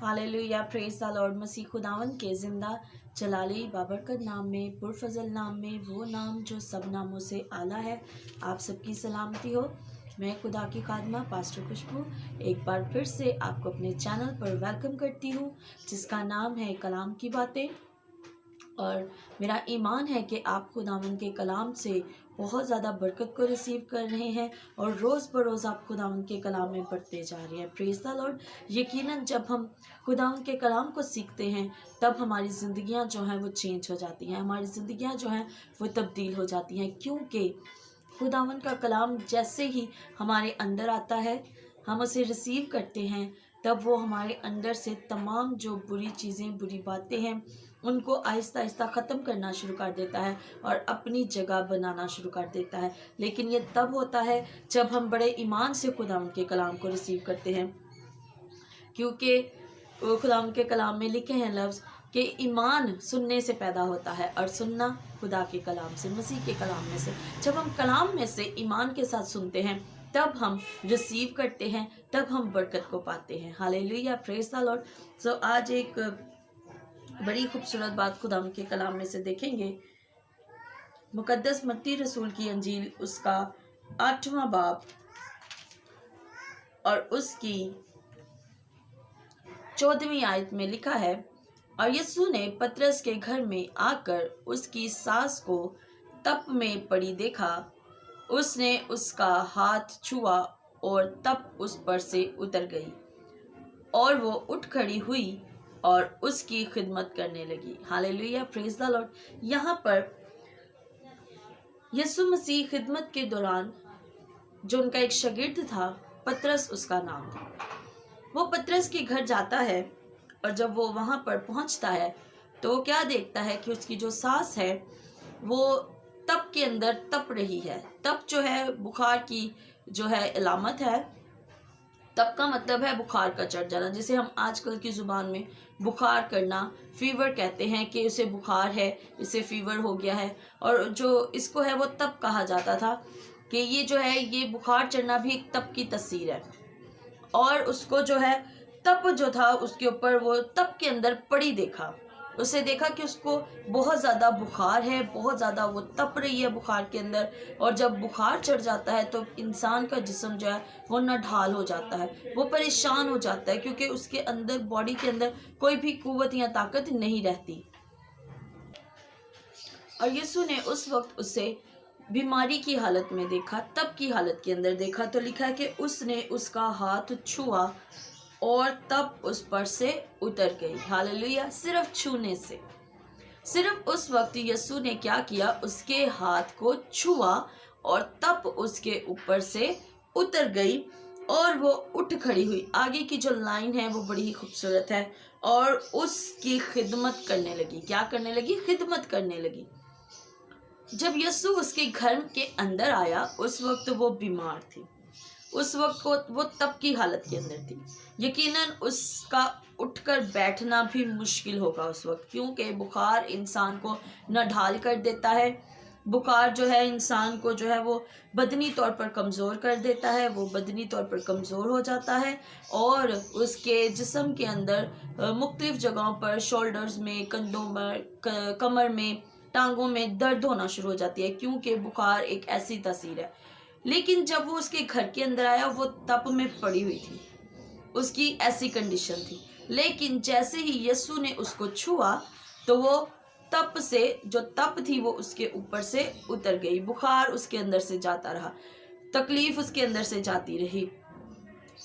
Hallelujah, praise the Lord. मसीह खुदावन के ज़िंदा जलाली बाबरकत नाम में, पुरफजल नाम में, वो नाम जो सब नामों से आला है। आप सबकी सलामती हो। मैं खुदा की खादमा पास्टर खुशबू एक बार फिर से आपको अपने चैनल पर वेलकम करती हूँ, जिसका नाम है कलाम की बातें। और मेरा ईमान है कि आप खुदावन के कलाम से बहुत ज़्यादा बरकत को रिसीव कर रहे हैं और रोज़ बरोज़ आप खुदावन के कलाम में बढ़ते जा रहे हैं। Praise the Lord. यकीनन जब हम खुदावन के कलाम को सीखते हैं तब हमारी ज़िंदगियां जो हैं वो चेंज हो जाती हैं, हमारी ज़िंदगियां जो हैं वो तब्दील हो जाती हैं, क्योंकि खुदावन का कलाम जैसे ही हमारे अंदर आता है, हम उसे रिसीव करते हैं, तब वो हमारे अंदर से तमाम जो बुरी चीज़ें, बुरी बातें हैं, उनको आहिस्ता आहिस्ता ख़त्म करना शुरू कर देता है और अपनी जगह बनाना शुरू कर देता है। लेकिन ये तब होता है जब हम बड़े ईमान से खुदावन के कलाम को रिसीव करते हैं, क्योंकि खुदावन के कलाम में लिखे हैं लफ्ज़ कि ईमान सुनने से पैदा होता है और सुनना खुदा के कलाम से, मसीह के कलाम में से। जब हम कलाम में से ईमान के साथ सुनते हैं तब हम रिसीव करते हैं, तब हम बरकत को पाते हैं। Hallelujah, praise the Lord. So आज एक बड़ी खूबसूरत बात खुदावन के कलाम में से देखेंगे। मुकद्दस मत्ती रसूल की अंजील उसका 8वां बाब और उसकी 14वीं आयत में लिखा है, और यीशु ने पतरस के घर में आकर उसकी सास को तप में पड़ी देखा। उसने उसका हाथ छुआ और तप उस पर से उतर गई और वो उठ खड़ी हुई और उसकी खिदमत करने लगी। Hallelujah, praise the Lord. यहाँ पर यीशु मसीह खिदमत के दौरान जो उनका एक शागिर्द था, पतरस उसका नाम था, वो पतरस के घर जाता है और जब वो वहाँ पर पहुँचता है तो वो क्या देखता है कि उसकी जो सास है वो तप के अंदर तप रही है। तप जो है बुखार की जो है अलामत है। तप का मतलब है बुखार का चढ़ जाना, जिसे हम आजकल की ज़ुबान में बुखार करना, फीवर कहते हैं कि उसे बुखार है, इसे फीवर हो गया है। और जो इसको है वो तप कहा जाता था कि ये जो है ये बुखार चढ़ना भी एक तप की तस्वीर है। और उसको जो है तप जो था उसके ऊपर वो तप के अंदर पड़ी देखा, उसे देखा कि उसको बहुत ज़्यादा बुखार है, बहुत ज़्यादा वो तप रही है बुखार के अंदर। और जब बुखार चढ़ जाता है तो इंसान का जिस्म जो है वो नढाल हो जाता है, वो परेशान हो जाता है, क्योंकि उसके अंदर, बॉडी के अंदर कोई भी कुव्वत या ताकत नहीं रहती। और यीशु ने उस वक्त उसे बीमारी की हालत में देखा, तप की हालत के अंदर देखा। तो लिखा है कि उसने उसका हाथ छुआ और तप उस पर से उतर गई। हालेलुया, सिर्फ छूने से, सिर्फ उस वक्त यीशु ने क्या किया, उसके हाथ को छुआ और तप उसके ऊपर से उतर गई और वो उठ खड़ी हुई। आगे की जो लाइन है वो बड़ी ही खूबसूरत है, और उसकी खिदमत करने लगी। क्या करने लगी? खिदमत करने लगी। जब यीशु उसके घर के अंदर आया उस वक्त वो बीमार थी, उस वक्त वो तप की हालत के अंदर थी। यकीनन उसका उठकर बैठना भी मुश्किल होगा उस वक्त, क्योंकि बुखार इंसान को नढाल कर देता है। बुखार जो है इंसान को जो है वो बदनी तौर पर कमज़ोर कर देता है, वो बदनी तौर पर कमज़ोर हो जाता है और उसके जिस्म के अंदर मुख्तलिफ़ जगहों पर, शोल्डर्स में, कंधों में, कमर में, टांगों में दर्द होना शुरू हो जाती है, क्योंकि बुखार एक ऐसी तासीर है। लेकिन जब वो उसके घर के अंदर आया वो तप में पड़ी हुई थी, उसकी ऐसी कंडीशन थी। लेकिन जैसे ही यीशु ने उसको छुआ तो वो तप से, जो तप थी वो उसके ऊपर से उतर गई। बुखार उसके अंदर से जाता रहा, तकलीफ उसके अंदर से जाती रही,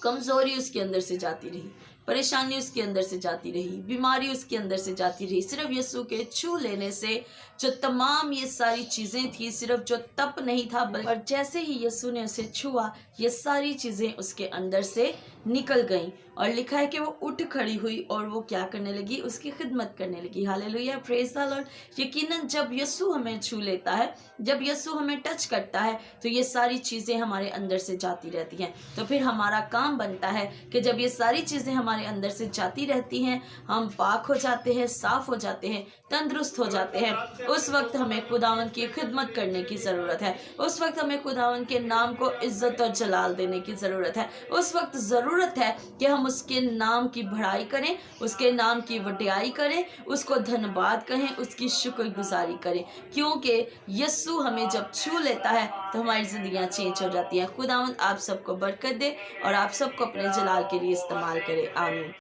कमज़ोरी उसके अंदर से जाती रही, परेशानी उसके अंदर से जाती रही, बीमारी उसके अंदर से जाती रही। सिर्फ यीशु के छू लेने से जो तमाम ये सारी चीज़ें थी, सिर्फ जो तप नहीं था, बल्कि और जैसे ही यीशु ने उसे छुआ ये सारी चीज़ें उसके अंदर से निकल गईं। और लिखा है कि वो उठ खड़ी हुई और वो क्या करने लगी? उसकी खिदमत करने लगी। Hallelujah, praise the Lord. यकीनन जब यीशु हमें छू लेता है, जब यीशु हमें टच करता है तो ये सारी चीज़ें हमारे अंदर से जाती रहती हैं। तो फिर हमारा काम बनता है कि जब ये सारी चीज़ें हमारे हमारे अंदर से जाती रहती हैं, हम पाक हो जाते हैं, साफ हो जाते हैं, तंदुरुस्त हो जाते हैं। उस वक्त हमें खुदावंद की खिदमत करने की ज़रूरत है। उस वक्त हमें खुदावंद के नाम को इज्जत और जलाल देने की ज़रूरत है। उस वक्त ज़रूरत है कि हम उसके नाम की बढ़ाई करें, उसके नाम की वडियाई करें, उसको धन्यवाद कहें, उसकी शुक्रगुजारी करें, क्योंकि यस्सु हमें जब छू लेता है तो हमारी ज़िंदगियाँ चेंज हो जाती हैं। खुदावंद आप सबको बरकत दे और आप सबको अपने जलाल के लिए इस्तेमाल करे। आमीन।